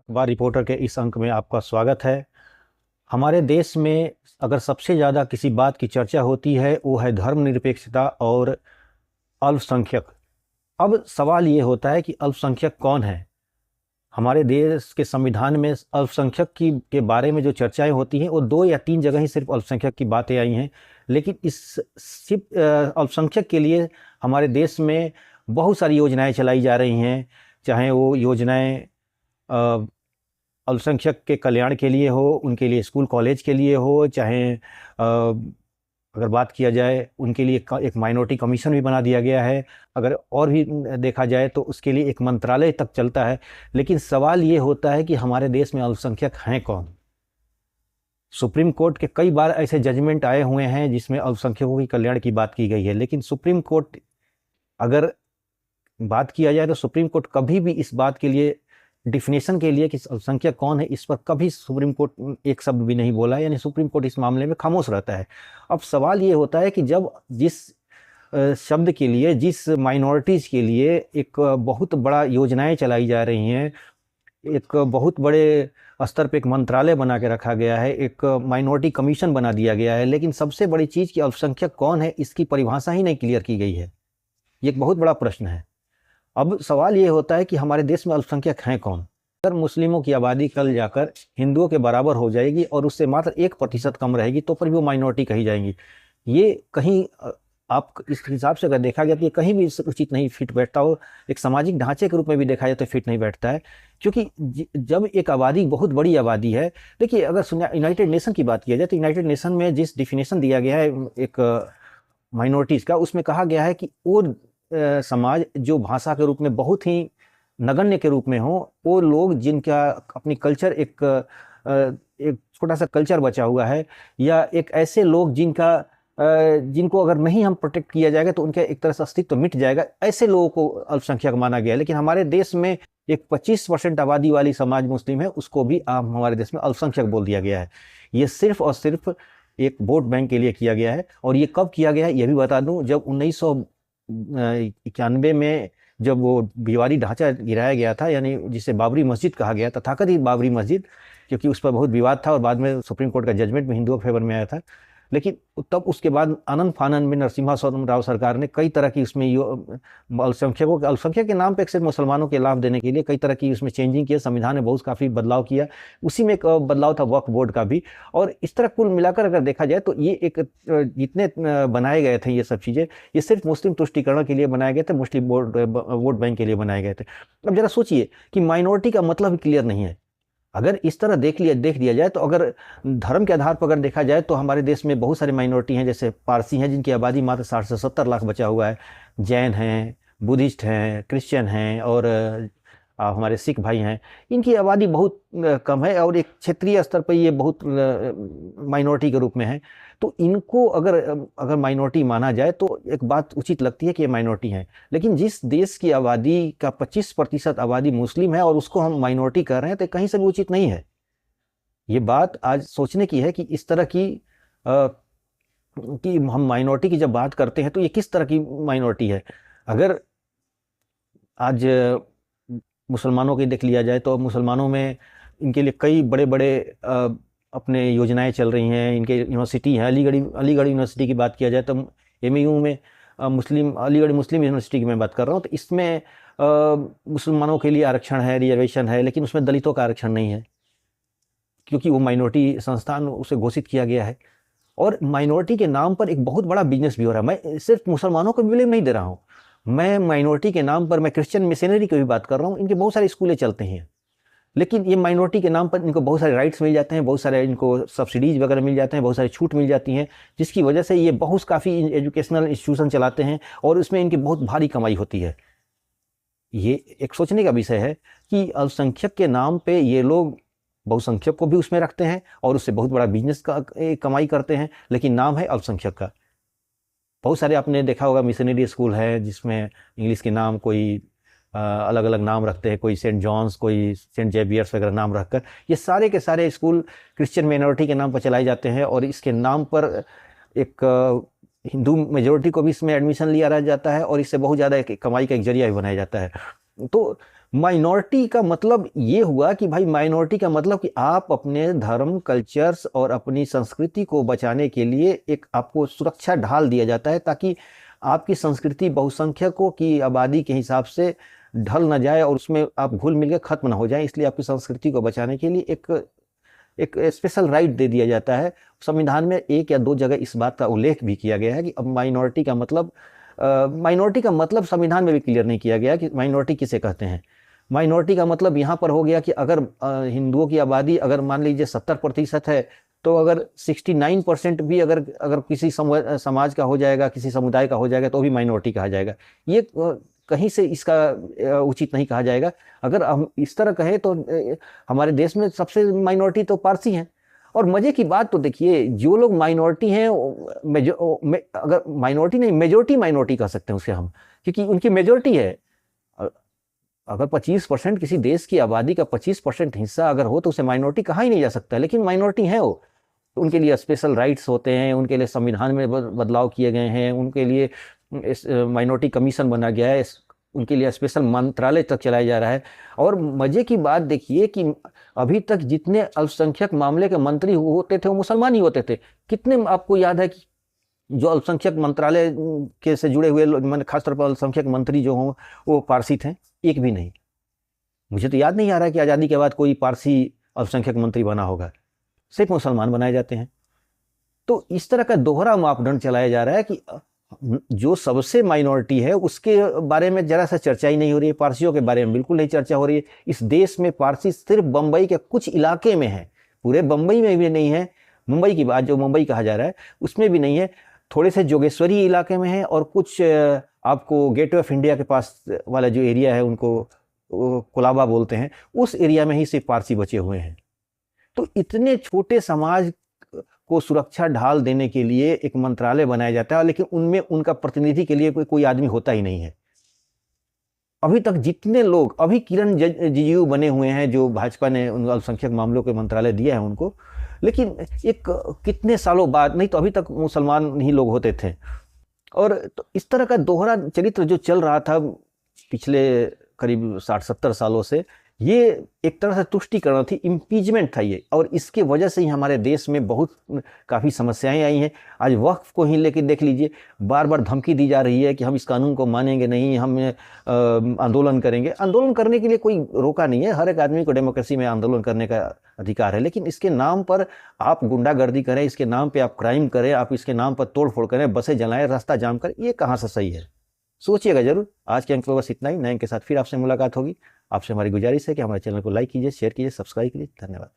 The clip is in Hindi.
अखबार रिपोर्टर के इस अंक में आपका स्वागत है। हमारे देश में अगर सबसे ज़्यादा किसी बात की चर्चा होती है वो है धर्मनिरपेक्षता और अल्पसंख्यक। अब सवाल ये होता है कि अल्पसंख्यक कौन है। हमारे देश के संविधान में अल्पसंख्यक की के बारे में जो चर्चाएं होती हैं वो 2 या 3 जगह ही सिर्फ अल्पसंख्यक की बातें आई हैं। लेकिन इस सिर्फ अल्पसंख्यक के लिए हमारे देश में बहुत सारी योजनाएं चलाई जा रही हैं। चाहे वो योजनाएं अल्पसंख्यक के कल्याण के लिए हो, उनके लिए स्कूल कॉलेज के लिए हो, चाहे अगर बात किया जाए उनके लिए एक माइनॉरिटी कमीशन भी बना दिया गया है। अगर और भी देखा जाए तो उसके लिए एक मंत्रालय तक चलता है। लेकिन सवाल ये होता है कि हमारे देश में अल्पसंख्यक हैं कौन। सुप्रीम कोर्ट के कई बार ऐसे जजमेंट आए हुए हैं जिसमें अल्पसंख्यकों की कल्याण की बात की गई है। लेकिन सुप्रीम कोर्ट अगर बात किया जाए तो सुप्रीम कोर्ट कभी भी इस बात के लिए डिफिनेशन के लिए कि अल्पसंख्यक कौन है इस पर कभी सुप्रीम कोर्ट एक शब्द भी नहीं बोला, यानी सुप्रीम कोर्ट इस मामले में खामोश रहता है। अब सवाल ये होता है कि जब जिस शब्द के लिए, जिस माइनॉरिटीज़ के लिए एक बहुत बड़ा योजनाएं चलाई जा रही हैं, एक बहुत बड़े स्तर पे एक मंत्रालय बना के रखा गया है, एक माइनॉरिटी कमीशन बना दिया गया है, लेकिन सबसे बड़ी चीज़ कि अल्पसंख्यक कौन है इसकी परिभाषा ही नहीं क्लियर की गई है। ये एक बहुत बड़ा प्रश्न है। अब सवाल ये होता है कि हमारे देश में अल्पसंख्यक हैं कौन। अगर मुस्लिमों की आबादी कल जाकर हिंदुओं के बराबर हो जाएगी और उससे मात्र 1% कम रहेगी तो पर भी वो माइनॉरिटी कही जाएंगी। ये कहीं आप इस हिसाब से अगर देखा गया तो ये कहीं भी उचित नहीं फिट बैठता हो। एक सामाजिक ढांचे के रूप में भी देखा जाए तो फिट नहीं बैठता है, क्योंकि जब एक आबादी बहुत बड़ी आबादी है। देखिए, अगर यूनाइटेड नेशन की बात किया जाए तो यूनाइटेड नेशन में जिस डिफिनेशन दिया गया है एक माइनॉरिटीज़ का, उसमें कहा गया है कि वो समाज जो भाषा के रूप में बहुत ही नगण्य के रूप में हो, वो लोग जिनका अपनी कल्चर एक छोटा सा कल्चर बचा हुआ है, या एक ऐसे लोग जिनको अगर नहीं हम प्रोटेक्ट किया जाएगा तो उनका एक तरह से अस्तित्व तो मिट जाएगा, ऐसे लोगों को अल्पसंख्यक माना गया है। लेकिन हमारे देश में एक 25% आबादी वाली समाज मुस्लिम है, उसको भी हमारे देश में अल्पसंख्यक बोल दिया गया है। ये सिर्फ और सिर्फ एक वोट बैंक के लिए किया गया है। और ये कब किया गया है ये भी बता दूं, जब 1991 में जब वो दीवारी ढांचा गिराया गया था, यानी जिसे बाबरी मस्जिद कहा गया, तथाकथित बाबरी मस्जिद, क्योंकि उस पर बहुत विवाद था और बाद में सुप्रीम कोर्ट का जजमेंट में हिंदुओं के फेवर में आया था। लेकिन तब उसके बाद आनंद फानन में नरसिम्हा राव सरकार ने कई तरह की उसमें अल्पसंख्यक के नाम पे सिर्फ मुसलमानों के लाभ देने के लिए कई तरह की उसमें चेंजिंग किया। संविधान में बहुत काफ़ी बदलाव किया। उसी में एक बदलाव था वक्फ बोर्ड का भी। और इस तरह कुल मिलाकर अगर देखा जाए तो ये एक जितने बनाए गए थे ये सब चीज़ें, ये सिर्फ मुस्लिम तुष्टिकरण के लिए बनाए गए थे, मुस्लिम वोट बैंक के लिए बनाए गए थे। अब जरा सोचिए कि माइनॉरिटी का मतलब क्लियर नहीं है। अगर इस तरह देख दिया जाए तो अगर धर्म के आधार पर अगर देखा जाए तो हमारे देश में बहुत सारी माइनॉरिटी हैं, जैसे पारसी हैं जिनकी आबादी मात्र 60 से 70 लाख बचा हुआ है, जैन हैं, बुद्धिस्ट हैं, क्रिश्चियन हैं, और हमारे सिख भाई हैं। इनकी आबादी बहुत कम है और एक क्षेत्रीय स्तर पर ये बहुत माइनॉरिटी के रूप में है। तो इनको अगर माइनॉरिटी माना जाए तो एक बात उचित लगती है कि ये माइनॉरिटी हैं। लेकिन जिस देश की आबादी का 25% आबादी मुस्लिम है और उसको हम माइनॉरिटी कर रहे हैं तो कहीं से भी उचित नहीं है। ये बात आज सोचने की है कि इस तरह कि हम माइनॉरिटी की जब बात करते हैं तो ये किस तरह की माइनॉरिटी है। अगर आज मुसलमानों की देख लिया जाए तो मुसलमानों में इनके लिए कई बड़े बड़े अपने योजनाएं चल रही हैं। इनके यूनिवर्सिटी है, अलीगढ़ यूनिवर्सिटी की बात किया जाए तो एमयू में अलीगढ़ मुस्लिम यूनिवर्सिटी की मैं बात कर रहा हूँ, तो इसमें मुसलमानों के लिए आरक्षण है, रिजर्वेशन है, लेकिन उसमें दलितों का आरक्षण नहीं है, क्योंकि वो माइनॉरिटी संस्थान उसे घोषित किया गया है। और माइनॉरिटी के नाम पर एक बहुत बड़ा बिजनेस भी हो रहा है। मैं सिर्फ मुसलमानों को ब्लेम नहीं दे रहा हूँ, मैं माइनॉरिटी के नाम पर मैं क्रिश्चियन मिशनरी की भी बात कर रहा हूँ। इनके बहुत सारे स्कूलें चलते हैं, लेकिन ये माइनॉरिटी के नाम पर इनको बहुत सारे राइट्स मिल जाते हैं, बहुत सारे इनको सब्सिडीज वगैरह मिल जाते हैं, बहुत सारी छूट मिल जाती हैं, जिसकी वजह से ये बहुत काफ़ी एजुकेशनल इंस्टीट्यूशन चलाते हैं और उसमें इनकी बहुत भारी कमाई होती है। ये एक सोचने का विषय है कि अल्पसंख्यक के नाम पे ये लोग बहुसंख्यक को भी उसमें रखते हैं और उससे बहुत बड़ा बिजनेस का कमाई करते हैं, लेकिन नाम है अल्पसंख्यक का। बहुत सारे आपने देखा होगा मिशनरी स्कूल है जिसमें इंग्लिश के नाम कोई अलग अलग नाम रखते हैं, कोई सेंट जॉन्स, कोई सेंट जेवियर्स वगैरह नाम रखकर। ये सारे के सारे स्कूल क्रिश्चियन माइनॉरिटी के नाम पर चलाए जाते हैं और इसके नाम पर एक हिंदू मेजोरिटी को भी इसमें एडमिशन लिया रह जाता है और इससे बहुत ज़्यादा एक कमाई का एक जरिया भी बनाया जाता है। तो माइनॉरिटी का मतलब ये हुआ कि भाई माइनॉरिटी का मतलब कि आप अपने धर्म, कल्चर्स और अपनी संस्कृति को बचाने के लिए एक आपको सुरक्षा ढाल दिया जाता है, ताकि आपकी संस्कृति बहुसंख्यकों की आबादी के हिसाब से ढल ना जाए और उसमें आप घुल मिल के खत्म ना हो जाए। इसलिए आपकी संस्कृति को बचाने के लिए एक स्पेशल राइट दे दिया जाता है। संविधान में 1 या 2 जगह इस बात का उल्लेख भी किया गया है कि अब माइनॉरिटी का मतलब संविधान में भी क्लियर नहीं किया गया कि माइनॉरिटी किसे कहते हैं। माइनॉरिटी का मतलब यहाँ पर हो गया कि अगर हिंदुओं की आबादी अगर मान लीजिए 70% है, तो अगर 69% भी अगर किसी समाज का हो जाएगा, किसी समुदाय का हो जाएगा, तो भी माइनॉरिटी कहा जाएगा। ये कहीं से इसका उचित नहीं कहा जाएगा। अगर हम इस तरह कहें तो हमारे देश में सबसे माइनॉरिटी तो पारसी हैं। और मजे की बात तो देखिए, जो लोग माइनॉरिटी हैं, अगर माइनॉरिटी नहीं, मेजोरिटी माइनॉरिटी कह सकते हैं उसे हम, क्योंकि उनकी मेजोरिटी है। अगर 25% किसी देश की आबादी का 25% हिस्सा अगर हो तो उसे माइनॉरिटी कहा ही नहीं जा सकता, लेकिन माइनॉरिटी है वो। तो उनके लिए स्पेशल राइट्स होते हैं, उनके लिए संविधान में बदलाव किए गए हैं, उनके लिए माइनॉरिटी कमीशन बना गया है, उनके लिए स्पेशल मंत्रालय तक चलाया जा रहा है। और मजे की बात देखिए कि अभी तक जितने अल्पसंख्यक मामले के मंत्री होते थे वो मुसलमान ही होते थे। कितने आपको याद है कि जो अल्पसंख्यक मंत्रालय के से जुड़े हुए लोग, खासतौर पर अल्पसंख्यक मंत्री जो हों वो पारसी थे? एक भी नहीं। मुझे तो याद नहीं आ रहा है कि आज़ादी के बाद कोई पारसी अल्पसंख्यक मंत्री बना होगा। सिर्फ मुसलमान बनाए जाते हैं। तो इस तरह का दोहरा मापदंड चलाया जा रहा है कि जो सबसे माइनॉरिटी है उसके बारे में जरा सा चर्चा ही नहीं हो रही है, पारसियों के बारे में बिल्कुल नहीं चर्चा हो रही है। इस देश में पारसी सिर्फ बम्बई के कुछ इलाके में है, पूरे बम्बई में भी नहीं है। मुंबई की बात, जो मुंबई कहा जा रहा है, उसमें भी नहीं है। थोड़े से जोगेश्वरी इलाके में है, और कुछ आपको गेटवे ऑफ इंडिया के पास वाला जो एरिया है, उनको कोलाबा बोलते हैं, उस एरिया में ही सिर्फ पारसी बचे हुए हैं। तो इतने छोटे समाज को सुरक्षा ढाल देने के लिए एक मंत्रालय बनाया जाता है, लेकिन उनमें उनका प्रतिनिधि के लिए कोई आदमी होता ही नहीं है। अभी तक जितने लोग, अभी किरण रिजिजू बने हुए हैं, जो भाजपा ने उन अल्पसंख्यक मामलों के मंत्रालय दिया है उनको, लेकिन एक कितने सालों बाद, नहीं तो अभी तक मुसलमान ही लोग होते थे। और तो इस तरह का दोहरा चरित्र जो चल रहा था पिछले करीब 60-70 सालों से, ये एक तरह से तुष्टीकरण थी, इम्पीचमेंट था ये। और इसके वजह से ही हमारे देश में काफ़ी समस्याएं आई हैं। आज वक्फ को ही लेकर देख लीजिए, बार बार धमकी दी जा रही है कि हम इस कानून को मानेंगे नहीं, हम आंदोलन करेंगे। आंदोलन करने के लिए कोई रोका नहीं है, हर एक आदमी को डेमोक्रेसी में आंदोलन करने का अधिकार है। लेकिन इसके नाम पर आप गुंडागर्दी करें, इसके नाम पर आप क्राइम करें, आप इसके नाम पर तोड़ फोड़ करें, बसें जलाएं, रास्ता जाम करें, ये कहाँ से सही है? सोचिएगा जरूर। आज के अंक में बस इतना ही। नए अंक के साथ फिर आपसे मुलाकात होगी। आपसे हमारी गुजारिश है कि हमारे चैनल को लाइक कीजिए, शेयर कीजिए, सब्सक्राइब कीजिए। धन्यवाद।